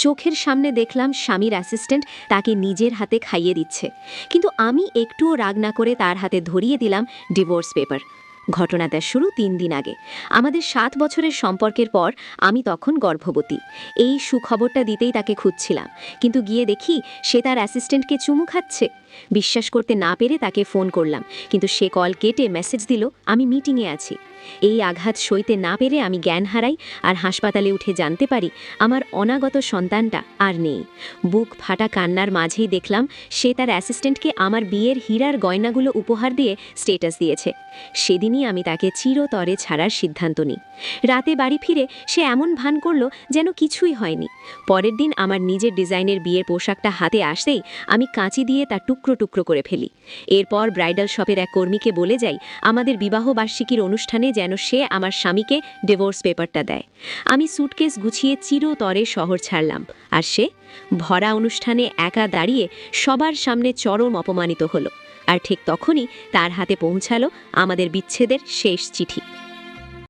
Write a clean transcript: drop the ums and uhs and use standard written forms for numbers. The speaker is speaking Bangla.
চোখের সামনে দেখলাম স্বামীর অ্যাসিস্ট্যান্ট তাকে নিজের হাতে খাইয়ে দিচ্ছে, কিন্তু আমি একটুও রাগ না করে তার হাতে ধরিয়ে দিলাম ডিভোর্স পেপার। ঘটনাটা শুরু 3 দিন আগে। আমাদের 7 বছরের সম্পর্কের পর আমি তখন গর্ভবতী। এই সুখবরটা দিতেই তাকে খুঁজছিলাম, কিন্তু গিয়ে দেখি সে তার অ্যাসিস্ট্যান্টকে চুমু খাচ্ছে। বিশ্বাস করতে না পেরে তাকে ফোন করলাম, কিন্তু সে কল কেটে মেসেজ দিল আমি মিটিংয়ে আছি। এই আঘাত সইতে না পেরে আমি জ্ঞান হারাই, আর হাসপাতালে উঠে জানতে পারি আমার অনাগত সন্তানটা আর নেই। বুক ফাটা কান্নার মাঝেই দেখলাম সে তার অ্যাসিস্ট্যান্টকে আমার বিয়ের হীরার গয়নাগুলো উপহার দিয়ে স্টেটাস দিয়েছে। সেদিনই আমি তাকে চিরতরে ছাড়ার সিদ্ধান্ত নিই। রাতে বাড়ি ফিরে সে এমন ভান করল যেন কিছুই হয়নি। পরের দিন আমার নিজের ডিজাইনের বিয়ের পোশাকটা হাতে আসতেই আমি কাঁচি দিয়ে তা টুকরো টুকরো করে ফেলি। এরপর ব্রাইডাল শপের এক কর্মীকে বলে যাই আমাদের বিবাহবার্ষিকীর অনুষ্ঠানে যেন সে আমার স্বামীকে ডিভোর্স পেপারটা দেয়। আমি সুটকেস গুছিয়ে চিরতরে শহর ছাড়লাম, আর সে ভরা অনুষ্ঠানে একা দাঁড়িয়ে সবার সামনে চরম অপমানিত হলো। আর ঠিক তখনই তার হাতে পৌঁছালো আমাদের বিচ্ছেদের শেষ চিঠি।